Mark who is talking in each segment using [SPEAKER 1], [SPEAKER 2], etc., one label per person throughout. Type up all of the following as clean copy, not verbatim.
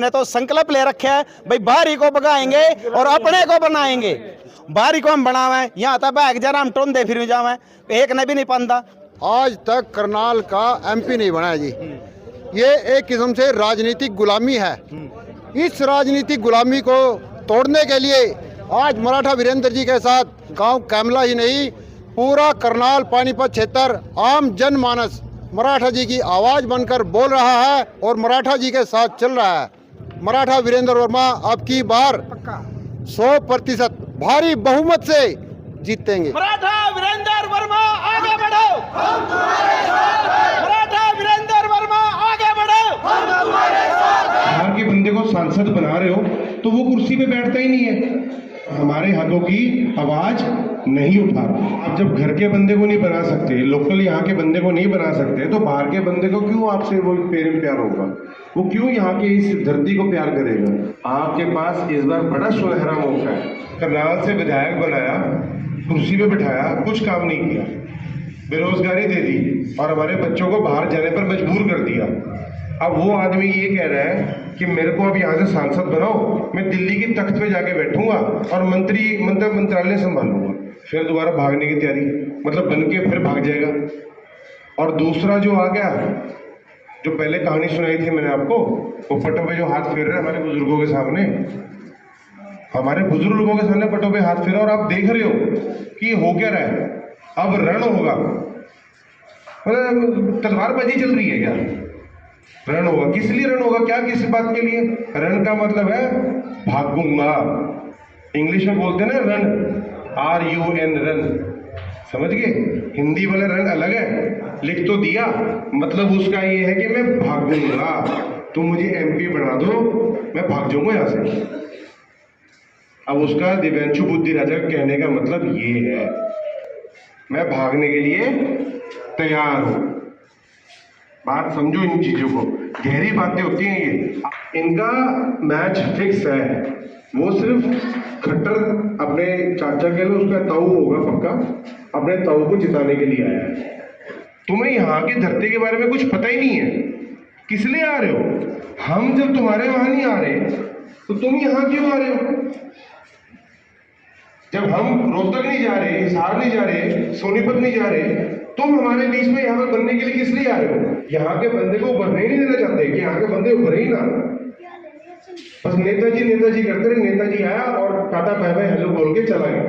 [SPEAKER 1] हमने तो संकल्प ले रखा है भाई बाहरी को भगाएंगे और अपने को बनाएंगे। बाहरी को हम बनावे, यहाँ तक बैग जरा हम टोंदे फिर जावे, एक ने भी नहीं पांदा।
[SPEAKER 2] आज तक करनाल का एमपी नहीं बना है जी। ये एक किस्म से राजनीतिक गुलामी है। इस राजनीतिक गुलामी को तोड़ने के लिए आज मराठा वीरेंद्र जी के साथ गांव कैमला ही नहीं, पूरा करनाल पानीपत क्षेत्र आम जनमानस मराठा जी की आवाज़ बनकर बोल रहा है और मराठा जी के साथ चल रहा है। मराठा वीरेंद्र वर्मा अब की बार 100% भारी बहुमत से जीतेंगे।
[SPEAKER 1] मराठा वीरेंद्र वर्मा आगे बढ़ो, हम तुम्हारे साथ हैं। मराठा वीरेंद्र वर्मा आगे बढ़ो, हम तुम्हारे साथ हैं।
[SPEAKER 3] बिहार के बंदे को सांसद बना रहे हो तो वो कुर्सी पे बैठता ही नहीं है, हमारे हकों की आवाज नहीं उठा। आप जब घर के बंदे को नहीं बना सकते, लोकल यहाँ के बंदे को नहीं बना सकते, तो बाहर के बंदे को क्यों आपसे वो प्रेम प्यार होगा? वो क्यों यहाँ के इस धरती को प्यार करेगा? आपके पास इस बार बड़ा सुनहरा मौका है। करनाल से विधायक बनाया, कुर्सी पे बिठाया, कुछ काम नहीं किया, बेरोजगारी दे दी और हमारे बच्चों को बाहर जाने पर मजबूर कर दिया। अब वो आदमी ये कह रहा है कि मेरे को अब यहाँ से सांसद बनाओ, मैं दिल्ली की तख्त पे जाके बैठूंगा और मंत्रालय संभालूंगा। फिर दोबारा भागने की तैयारी, मतलब बन के फिर भाग जाएगा। और दूसरा जो आ गया, जो पहले कहानी सुनाई थी मैंने आपको, वो पटों पे जो हाथ फेर रहे हैं हमारे बुजुर्गों के सामने, हमारे बुजुर्ग लोगों के सामने पटों पे हाथ फेरा और आप देख रहे हो कि ये हो क्या रहा है। अब रण होगा, मतलब तलवारबाजी चल रही है क्या? रण होगा, किस लिए रण होगा? क्या, किस बात के लिए? रण का मतलब है भागूंगा। इंग्लिश में बोलते हैं ना रन, RUN, रन, समझ गए? हिंदी वाला रन अलग है, लिख तो दिया, मतलब उसका ये है कि मैं भागूंगा, तुम मुझे MP बना दो, मैं भाग जाऊंगा यहाँ से। अब उसका दिव्यांशु बुद्धि राजा कहने का मतलब ये है, मैं भागने के लिए तैयार हूं। बात समझो इन चीजों को, गहरी बातें होती हैं ये। इनका मैच फिक्स है, वो सिर्फ खट्टर अपने चाचा के लिए उसका ताऊ होगा पक्का, अपने ताऊ को जिताने के लिए आया है। तुम्हें यहाँ की धरती के बारे में कुछ पता ही नहीं है, किस लिए आ रहे हो? हम जब तुम्हारे वहां नहीं आ रहे तो तुम यहाँ क्यों आ रहे हो? जब हम रोहतक नहीं जा रहे, हिसार नहीं जा रहे, सोनीपत नहीं जा रहे, तुम हमारे बीच में यहाँ पर बनने के लिए किस लिए आ रहे हो? यहाँ के बंदे को उभरने ही नहीं देना चाहते कि यहाँ के बंदे उभरे ही ना, बस नेताजी नेताजी करते रहे। नेताजी आया और टाटा बाय बाय हेलो बोल के चला गया।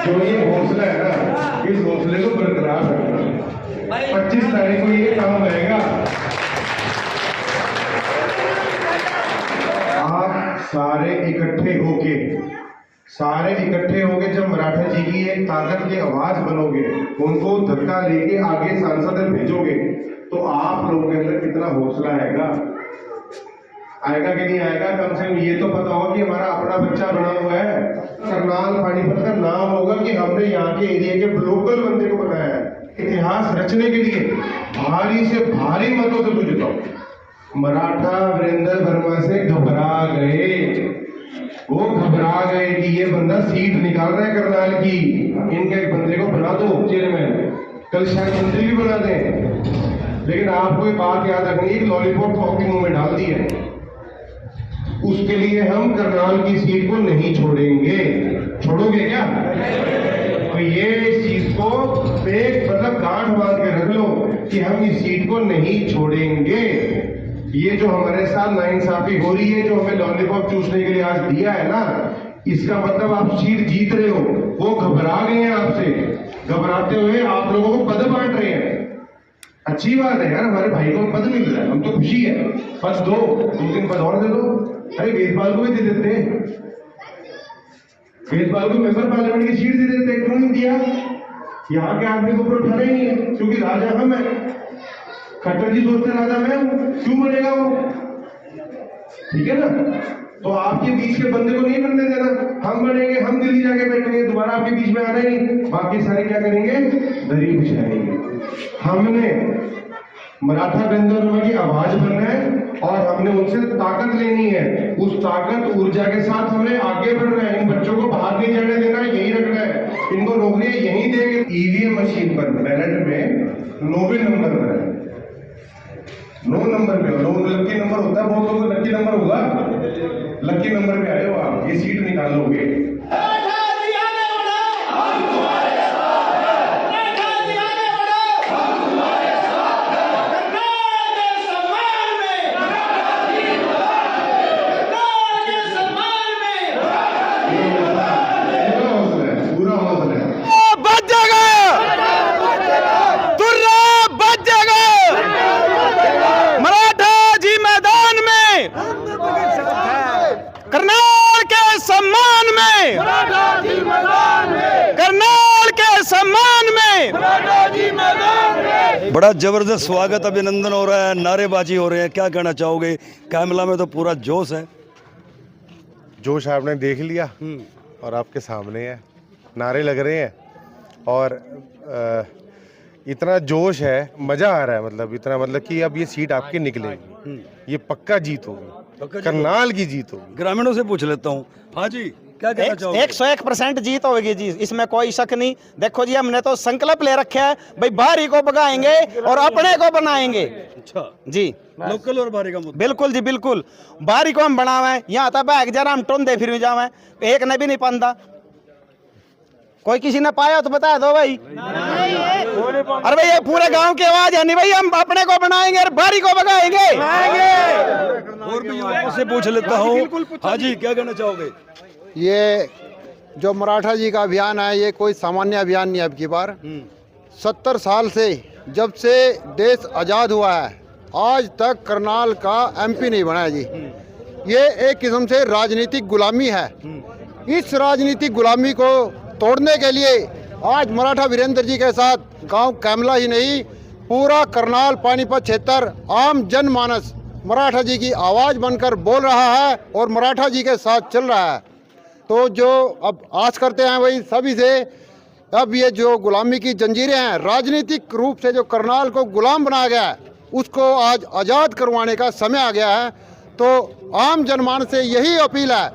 [SPEAKER 3] जो ये हौसला है ना, इस हौसले को बरकरार रखना। 25 तारीख को ये काम रहेगा। आप सारे इकट्ठे होके जब मराठा जी की एक ताकत की आवाज बनोगे, उनको धक्का लेके आगे सांसद भेजोगे, तो आप लोगों के अंदर कितना हौसला आएगा कि नहीं आएगा? कम से कम ये तो पता होगा कि हमारा अपना बच्चा बना हुआ है। करनाल पानीपत का नाम होगा कि हमने यहाँ के एरिया के लोकल बंदे को बनाया है। इतिहास रचने के लिए भारी से भारी मतों से कुछ जिताओ। मराठा वीरेंद्र वर्मा से घबरा गए, वो घबरा गए कि ये बंदा सीट निकाल रहा है करनाल की, इनके एक बंदे को बना दो चेयरमैन, कल शायद मंत्री भी बना दें। लेकिन आपको एक बात याद रखनी है, लॉलीपॉप को अपने मुंह में डाल दी है। उसके लिए हम करनाल की सीट को नहीं छोड़ेंगे। छोड़ोगे क्या? तो ये इस चीज को एक मतलब गांठ बांध के रख लो कि हम इस सीट को नहीं छोड़ेंगे। ये जो हमारे साथ नाइंसाफी हो रही है, जो हमें लॉलीपॉप चूसने के लिए आज दिया है ना, इसका मतलब आप सीट जीत रहे हो, वो घबरा गए हैं आपसे। घबराते हुए आप लोगों को पद बांट रहे हैं। अच्छी बात है यार, हमारे भाई को पद मिल रहा है, हम तो खुशी है। पद दो, 2-3 पद और दे दो। अरे वेदपाल को भी दे देते हैं, वेदपाल को मेंबर पार्लियामेंट की सीट दे देते हैं, क्यों नहीं दिया? यहाँ के आदमी को ऊपर उठाना ही नहीं है, क्योंकि राजा हम है। खट्टर जी सोचते राजा मैं हूं, क्यों बनेगा वो? ठीक है ना? तो आपके बीच के बंदे को नहीं बनने देना। हम बनेंगे, हम दिल्ली जाके बैठेंगे, दोबारा आपके बीच में आना ही नहीं। बाकी सारे क्या करेंगे? दरी बिछाएंगे। हमने मराठा वीरेंद्र वर्मा की आवाज बनना है और हमने उनसे ताकत लेनी है। उस ताकत ऊर्जा के साथ हमें आगे बढ़ना है। इन बच्चों को बाहर नहीं जाने देना है, यही रखना है। इनको नौकरी होंगे यहीं देंगे। ईवीएम मशीन पर बैलेट में 9वें नंबर पर है, 9 नंबर पे हो, 9 लकी नंबर होता है, बहुत लोग लकी नंबर होगा, लकी नंबर पे आए हो आप, ये सीट निकालोगे। पूरा हौसला है।
[SPEAKER 1] बच जाएगा, तुर्रा बच जाएगा। मराठा जी मैदान में, करनाल के सम्मान में, करनाल के सम्मान में।
[SPEAKER 4] बड़ा जबरदस्त स्वागत, अभिनंदन हो रहा है, नारेबाजी हो रहे हैं, क्या कहना चाहोगे? कैमला में तो पूरा जोश है।
[SPEAKER 5] जोश आपने देख लिया और आपके सामने है, नारे लग रहे हैं और इतना जोश है, मजा आ रहा है। मतलब इतना, मतलब कि अब ये सीट आपकी निकलेगी, ये पक्का जीत होगी, करनाल की जीत होगी।
[SPEAKER 4] ग्रामीणों से पूछ लेता हूँ, हाँ जी क्या कहना चाहोगे?
[SPEAKER 1] 101% जीत होगी जी, इसमें कोई शक नहीं। देखो जी, हमने तो संकल्प ले रखा है भाई, बाहरी को भगाएंगे और अपने को बनाएंगे।
[SPEAKER 4] अच्छा
[SPEAKER 1] जी,
[SPEAKER 4] लोकल और बाहरी का मुद्दा।
[SPEAKER 1] बिल्कुल जी बिल्कुल। बाहरी को हम बनावे, यहाँ था बैग जरा हम टोंदे फिर जावे, एक ने भी नहीं पांदा। कोई किसी ने पाया तो बता दो भाई। अरे भाई ये पूरे गांव की आवाज है नहीं भाई, हम अपने को बनाएंगे और बाहरी को भगाएंगे।
[SPEAKER 4] और भी युवाओं से पूछ लेता हूँ, हाँ जी क्या कहना चाहोगे?
[SPEAKER 2] ये जो मराठा जी का अभियान है, ये कोई सामान्य अभियान नहीं है। अब की बार 70 साल से, जब से देश आज़ाद हुआ है, आज तक करनाल का एमपी नहीं बना है जी। ये एक किस्म से राजनीतिक गुलामी है। इस राजनीतिक गुलामी को तोड़ने के लिए आज मराठा वीरेंद्र जी के साथ गांव कैमला ही नहीं, पूरा करनाल पानीपत क्षेत्र आम जनमानस मराठा जी की आवाज़ बनकर बोल रहा है और मराठा जी के साथ चल रहा है। तो जो अब आस करते हैं वही सभी से, अब ये जो गुलामी की जंजीरें हैं, राजनीतिक रूप से जो करनाल को गुलाम बनाया गया है, उसको आज आज़ाद करवाने का समय आ गया है। तो आम जनमानस से यही अपील है,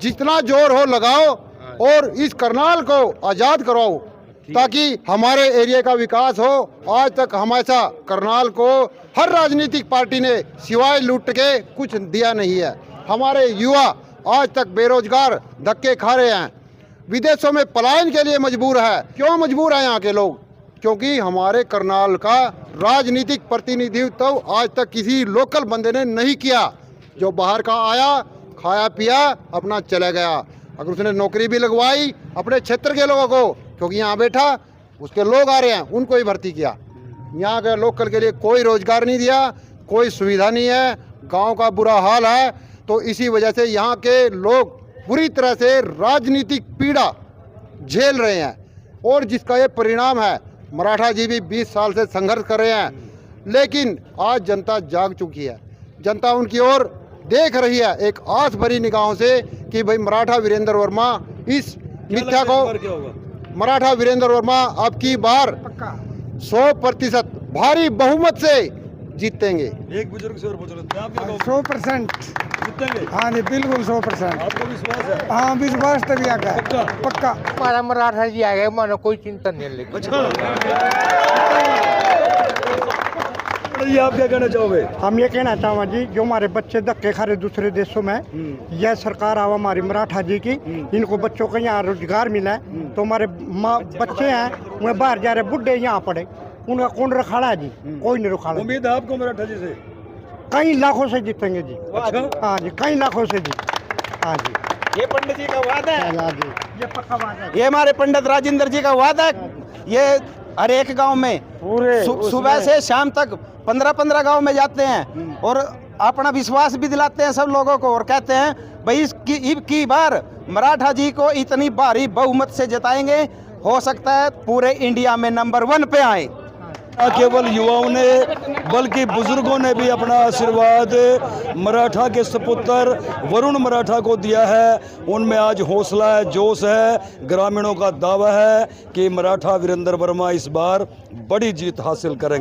[SPEAKER 2] जितना जोर हो लगाओ और इस करनाल को आज़ाद करवाओ, ताकि हमारे एरिया का विकास हो। आज तक हमेशा करनाल को हर राजनीतिक पार्टी ने सिवाय लूट के कुछ दिया नहीं है। हमारे युवा आज तक बेरोजगार धक्के खा रहे हैं, विदेशों में पलायन के लिए मजबूर है। क्यों मजबूर है यहाँ के लोग? क्योंकि हमारे करनाल का राजनीतिक प्रतिनिधित्व तो आज तक किसी लोकल बंदे ने नहीं किया। जो बाहर का आया, खाया पिया, अपना चला गया। अगर उसने नौकरी भी लगवाई अपने क्षेत्र के लोगों को, क्योंकि यहाँ बैठा उसके लोग आ रहे हैं, उनको ही भर्ती किया। यहाँ के लोकल के लिए कोई रोजगार नहीं दिया, कोई सुविधा नहीं है, गांव का बुरा हाल है। तो इसी वजह से यहाँ के लोग पूरी तरह से राजनीतिक पीड़ा झेल रहे हैं और जिसका ये परिणाम है। मराठा जी भी 20 साल से संघर्ष कर रहे हैं, लेकिन आज जनता जाग चुकी है। जनता उनकी ओर देख रही है एक आस भरी निगाहों से कि भाई मराठा वीरेंद्र वर्मा इस मिथ्या को, मराठा वीरेंद्र वर्मा अब की बार 100% भारी बहुमत से जीतेंगे।
[SPEAKER 4] एक बुजुर्ग से और पूछ लेते हैं, आप क्या कहोगे?
[SPEAKER 6] 100%
[SPEAKER 4] जीतेंगे?
[SPEAKER 6] हाँ जी बिल्कुल 100%।
[SPEAKER 4] आपको विश्वास है?
[SPEAKER 6] हाँ विश्वास तभी आ गया,
[SPEAKER 4] पक्का?
[SPEAKER 6] पक्का।
[SPEAKER 7] हमारा मराठा जी आ गए, मानो कोई चिंता नहीं है।
[SPEAKER 4] ये आप क्या कहना चाहोगे?
[SPEAKER 6] हम ये कहना चाहूँगा जी, जो हमारे बच्चे धक्के खा रहे दूसरे देशों में, यह सरकार आवा हमारी मराठा जी की, इनको बच्चों को यहाँ रोजगार मिला है। तो हमारे बच्चे हैं वो बाहर जा रहे, बुढ़े यहाँ पड़े, उनका कौन रखाड़ा है जी? कोई नहीं रखाड़ा।
[SPEAKER 4] उम्मीद है आपको मराठा जी से?
[SPEAKER 6] कई लाखों से जीतेंगे जी।
[SPEAKER 4] अच्छा?
[SPEAKER 6] हाँ जी, कई लाखों से जी। हाँ जी,
[SPEAKER 1] ये पंडित जी का वादा है,
[SPEAKER 6] हाँ जी, ये पक्का बात है।
[SPEAKER 1] ये हमारे पंडित राजेंद्र जी का वादा है। ये हर एक गांव में
[SPEAKER 6] पूरे
[SPEAKER 1] सुबह से शाम तक 15-15 गांव में जाते हैं और अपना विश्वास भी दिलाते हैं सब लोगों को और कहते हैं भाई की बार मराठा जी को इतनी भारी बहुमत से जिताएंगे, हो सकता है पूरे इंडिया में नंबर 1 पे आए।
[SPEAKER 4] न केवल युवाओं ने बल्कि बुजुर्गों ने भी अपना आशीर्वाद मराठा के सपुत्र वरुण मराठा को दिया है। उनमें आज हौसला है, जोश है। ग्रामीणों का दावा है कि मराठा वीरेंद्र वर्मा इस बार बड़ी जीत हासिल करेंगे।